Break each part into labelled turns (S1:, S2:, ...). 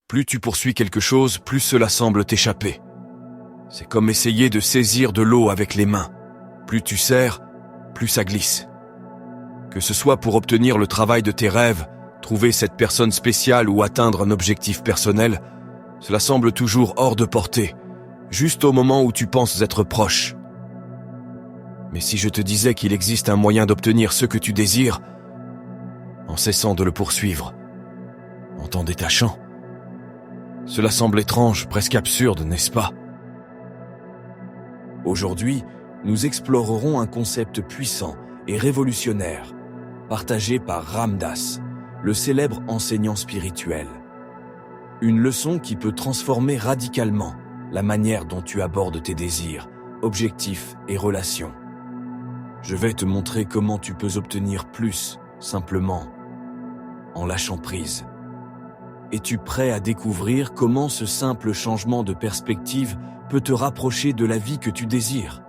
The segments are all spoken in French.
S1: Plus tu poursuis quelque chose, plus cela semble t'échapper. C'est comme essayer de saisir de l'eau avec les mains. Plus tu serres, plus ça glisse. Que ce soit pour obtenir le travail de tes rêves, trouver cette personne spéciale ou atteindre un objectif personnel, cela semble toujours hors de portée, juste au moment où tu penses être proche. Mais si je te disais qu'il existe un moyen d'obtenir ce que tu désires, en cessant de le poursuivre, en t'en détachant, cela semble étrange, presque absurde, n'est-ce pas? Aujourd'hui, nous explorerons un concept puissant et révolutionnaire, partagé par Ram Dass, le célèbre enseignant spirituel. Une leçon qui peut transformer radicalement la manière dont tu abordes tes désirs, objectifs et relations. Je vais te montrer comment tu peux obtenir plus, simplement, en lâchant prise. Es-tu prêt à découvrir comment ce simple changement de perspective peut te rapprocher de la vie que tu désires?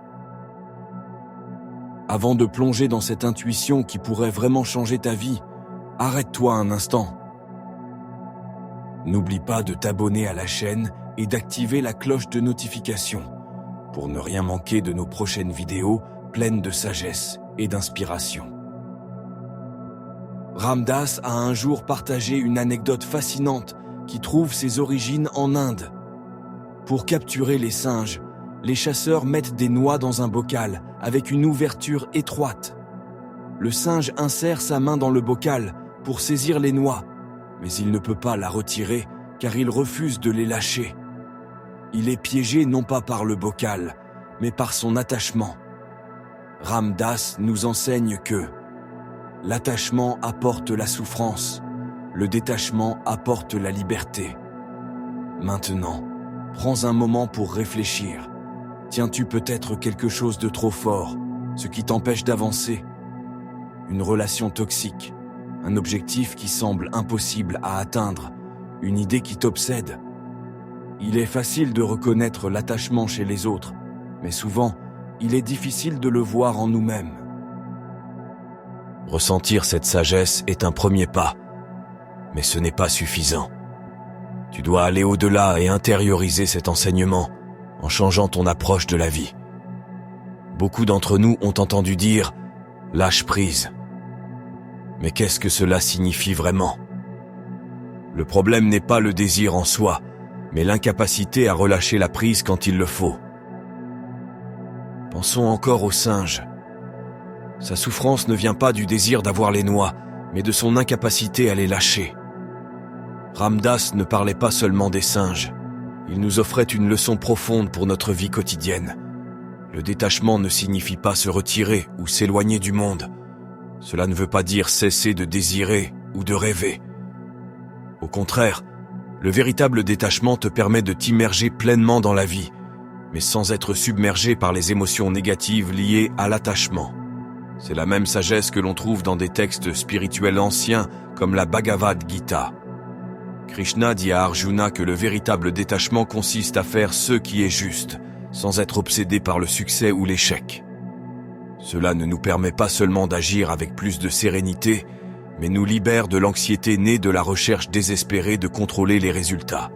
S1: Avant de plonger dans cette intuition qui pourrait vraiment changer ta vie, arrête-toi un instant. N'oublie pas de t'abonner à la chaîne et d'activer la cloche de notification pour ne rien manquer de nos prochaines vidéos pleines de sagesse et d'inspiration. Ram Dass a un jour partagé une anecdote fascinante qui trouve ses origines en Inde. Pour capturer les singes, les chasseurs mettent des noix dans un bocal avec une ouverture étroite. Le singe insère sa main dans le bocal pour saisir les noix, mais il ne peut pas la retirer car il refuse de les lâcher. Il est piégé non pas par le bocal, mais par son attachement. Ram Dass nous enseigne que l'attachement apporte la souffrance, le détachement apporte la liberté. Maintenant, prends un moment pour réfléchir. Tiens-tu peut-être quelque chose de trop fort, ce qui t'empêche d'avancer? Une relation toxique, un objectif qui semble impossible à atteindre, une idée qui t'obsède. Il est facile de reconnaître l'attachement chez les autres, mais souvent, il est difficile de le voir en nous-mêmes. Ressentir cette sagesse est un premier pas, mais ce n'est pas suffisant. Tu dois aller au-delà et intérioriser cet enseignement en changeant ton approche de la vie. Beaucoup d'entre nous ont entendu dire « lâche prise ». Mais qu'est-ce que cela signifie vraiment? Le problème n'est pas le désir en soi, mais l'incapacité à relâcher la prise quand il le faut. Pensons encore au singe. Sa souffrance ne vient pas du désir d'avoir les noix, mais de son incapacité à les lâcher. Ram Dass ne parlait pas seulement des singes. Il nous offrait une leçon profonde pour notre vie quotidienne. Le détachement ne signifie pas se retirer ou s'éloigner du monde. Cela ne veut pas dire cesser de désirer ou de rêver. Au contraire, le véritable détachement te permet de t'immerger pleinement dans la vie, mais sans être submergé par les émotions négatives liées à l'attachement. C'est la même sagesse que l'on trouve dans des textes spirituels anciens comme la Bhagavad Gita. Krishna dit à Arjuna que le véritable détachement consiste à faire ce qui est juste, sans être obsédé par le succès ou l'échec. Cela ne nous permet pas seulement d'agir avec plus de sérénité, mais nous libère de l'anxiété née de la recherche désespérée de contrôler les résultats.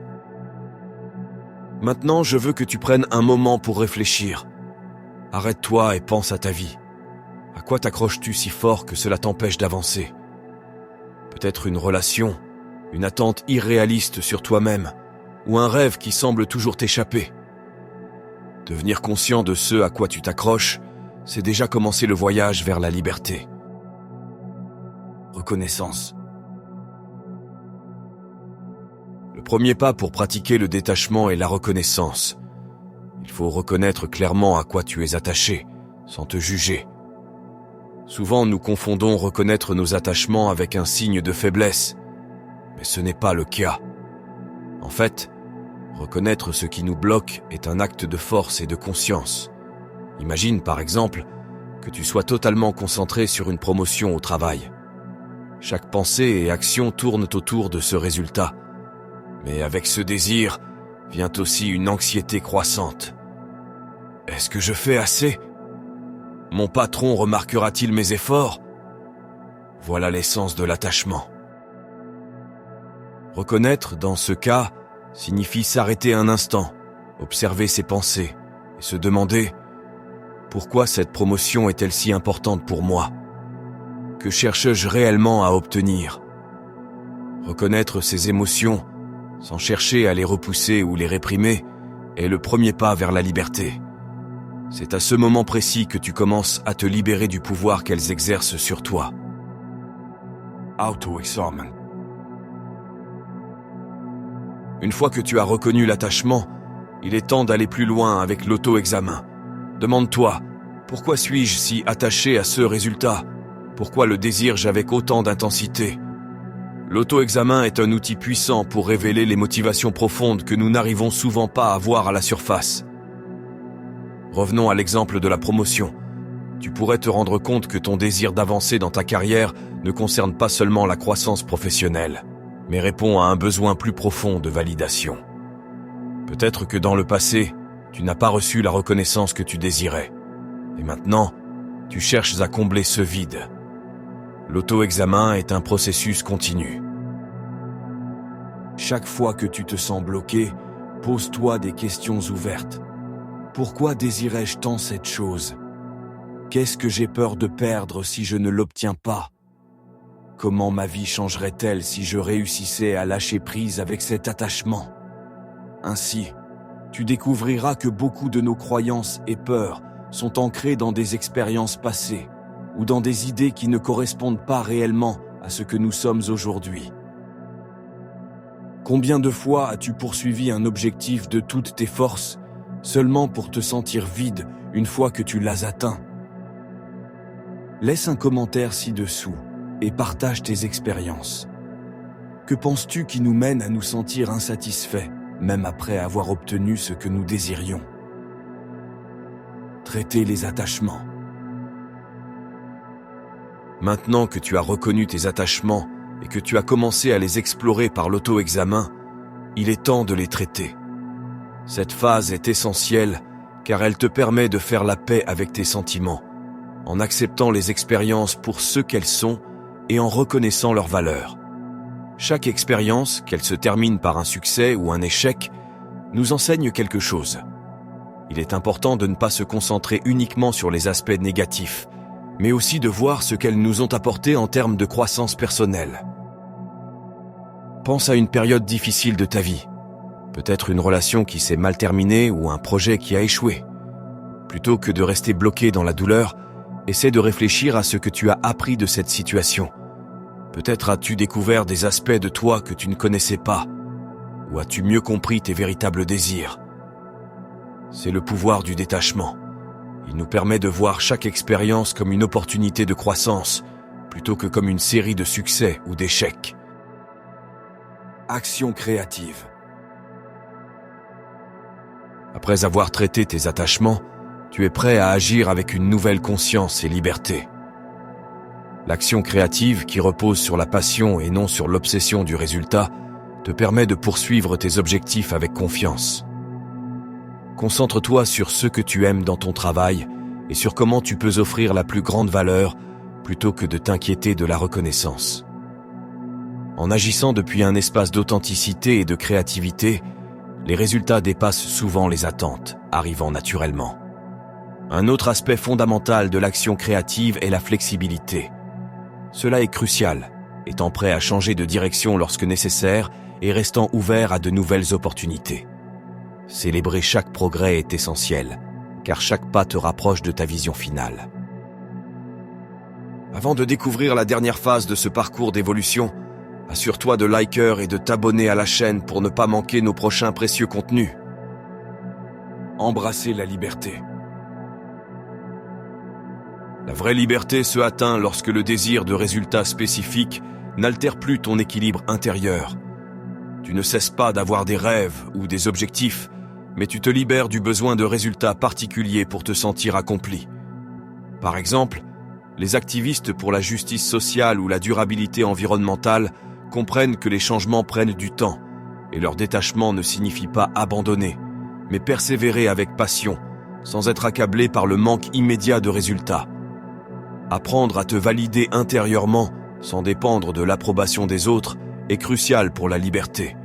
S1: Maintenant, je veux que tu prennes un moment pour réfléchir. Arrête-toi et pense à ta vie. À quoi t'accroches-tu si fort que cela t'empêche d'avancer? Peut-être une relation, une attente irréaliste sur toi-même, ou un rêve qui semble toujours t'échapper. Devenir conscient de ce à quoi tu t'accroches, c'est déjà commencer le voyage vers la liberté. Reconnaissance. Le premier pas pour pratiquer le détachement est la reconnaissance. Il faut reconnaître clairement à quoi tu es attaché, sans te juger. Souvent, nous confondons reconnaître nos attachements avec un signe de faiblesse, mais ce n'est pas le cas. En fait, reconnaître ce qui nous bloque est un acte de force et de conscience. Imagine, par exemple, que tu sois totalement concentré sur une promotion au travail. Chaque pensée et action tournent autour de ce résultat. Mais avec ce désir, vient aussi une anxiété croissante. Est-ce que je fais assez? Mon patron remarquera-t-il mes efforts? Voilà l'essence de l'attachement. Reconnaître, dans ce cas, signifie s'arrêter un instant, observer ses pensées et se demander « Pourquoi cette promotion est-elle si importante pour moi ? Que cherche-je réellement à obtenir ?» Reconnaître ses émotions, sans chercher à les repousser ou les réprimer, est le premier pas vers la liberté. C'est à ce moment précis que tu commences à te libérer du pouvoir qu'elles exercent sur toi. Auto-examen. Une fois que tu as reconnu l'attachement, il est temps d'aller plus loin avec l'auto-examen. Demande-toi, pourquoi suis-je si attaché à ce résultat ? Pourquoi le désire-je avec autant d'intensité ? L'auto-examen est un outil puissant pour révéler les motivations profondes que nous n'arrivons souvent pas à voir à la surface. Revenons à l'exemple de la promotion. Tu pourrais te rendre compte que ton désir d'avancer dans ta carrière ne concerne pas seulement la croissance professionnelle, mais répond à un besoin plus profond de validation. Peut-être que dans le passé, tu n'as pas reçu la reconnaissance que tu désirais. Et maintenant, tu cherches à combler ce vide. L'auto-examen est un processus continu. Chaque fois que tu te sens bloqué, pose-toi des questions ouvertes. Pourquoi désirais-je tant cette chose ? Qu'est-ce que j'ai peur de perdre si je ne l'obtiens pas ? Comment ma vie changerait-elle si je réussissais à lâcher prise avec cet attachement ? Ainsi, tu découvriras que beaucoup de nos croyances et peurs sont ancrées dans des expériences passées ou dans des idées qui ne correspondent pas réellement à ce que nous sommes aujourd'hui. Combien de fois as-tu poursuivi un objectif de toutes tes forces seulement pour te sentir vide une fois que tu l'as atteint ? Laisse un commentaire ci-dessous et partage tes expériences. Que penses-tu qui nous mène à nous sentir insatisfaits, même après avoir obtenu ce que nous désirions ? Traiter les attachements. Maintenant que tu as reconnu tes attachements et que tu as commencé à les explorer par l'auto-examen, il est temps de les traiter. Cette phase est essentielle car elle te permet de faire la paix avec tes sentiments, en acceptant les expériences pour ce qu'elles sont et en reconnaissant leur valeur. Chaque expérience, qu'elle se termine par un succès ou un échec, nous enseigne quelque chose. Il est important de ne pas se concentrer uniquement sur les aspects négatifs, mais aussi de voir ce qu'elles nous ont apporté en termes de croissance personnelle. Pense à une période difficile de ta vie, peut-être une relation qui s'est mal terminée ou un projet qui a échoué. Plutôt que de rester bloqué dans la douleur, essaie de réfléchir à ce que tu as appris de cette situation. Peut-être as-tu découvert des aspects de toi que tu ne connaissais pas, ou as-tu mieux compris tes véritables désirs. C'est le pouvoir du détachement. Il nous permet de voir chaque expérience comme une opportunité de croissance, plutôt que comme une série de succès ou d'échecs. Action créative. Après avoir traité tes attachements, tu es prêt à agir avec une nouvelle conscience et liberté. L'action créative, qui repose sur la passion et non sur l'obsession du résultat, te permet de poursuivre tes objectifs avec confiance. Concentre-toi sur ce que tu aimes dans ton travail et sur comment tu peux offrir la plus grande valeur plutôt que de t'inquiéter de la reconnaissance. En agissant depuis un espace d'authenticité et de créativité, les résultats dépassent souvent les attentes, arrivant naturellement. Un autre aspect fondamental de l'action créative est la flexibilité. Cela est crucial, étant prêt à changer de direction lorsque nécessaire et restant ouvert à de nouvelles opportunités. Célébrer chaque progrès est essentiel, car chaque pas te rapproche de ta vision finale. Avant de découvrir la dernière phase de ce parcours d'évolution, assure-toi de liker et de t'abonner à la chaîne pour ne pas manquer nos prochains précieux contenus. Embrasser la liberté. La vraie liberté se atteint lorsque le désir de résultats spécifiques n'altère plus ton équilibre intérieur. Tu ne cesses pas d'avoir des rêves ou des objectifs, mais tu te libères du besoin de résultats particuliers pour te sentir accompli. Par exemple, les activistes pour la justice sociale ou la durabilité environnementale comprennent que les changements prennent du temps et leur détachement ne signifie pas abandonner, mais persévérer avec passion, sans être accablé par le manque immédiat de résultats. Apprendre à te valider intérieurement, sans dépendre de l'approbation des autres, est crucial pour la liberté.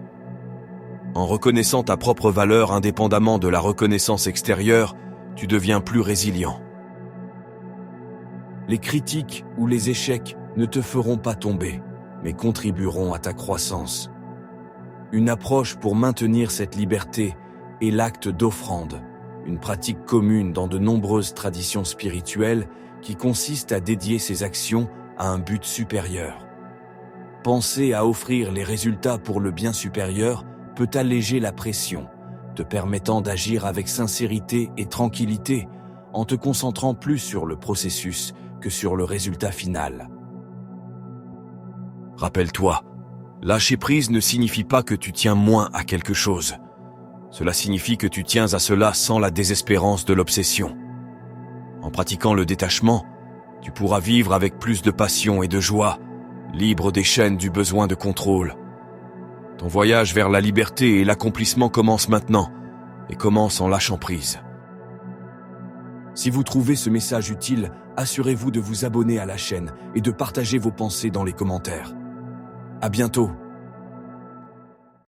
S1: En reconnaissant ta propre valeur indépendamment de la reconnaissance extérieure, tu deviens plus résilient. Les critiques ou les échecs ne te feront pas tomber, mais contribueront à ta croissance. Une approche pour maintenir cette liberté est l'acte d'offrande, une pratique commune dans de nombreuses traditions spirituelles qui consiste à dédier ses actions à un but supérieur. Penser à offrir les résultats pour le bien supérieur peut alléger la pression, te permettant d'agir avec sincérité et tranquillité en te concentrant plus sur le processus que sur le résultat final. Rappelle-toi, lâcher prise ne signifie pas que tu tiens moins à quelque chose. Cela signifie que tu tiens à cela sans la désespérance de l'obsession. En pratiquant le détachement, tu pourras vivre avec plus de passion et de joie, libre des chaînes du besoin de contrôle. Ton voyage vers la liberté et l'accomplissement commence maintenant, et commence en lâchant prise. Si vous trouvez ce message utile, assurez-vous de vous abonner à la chaîne et de partager vos pensées dans les commentaires. À bientôt.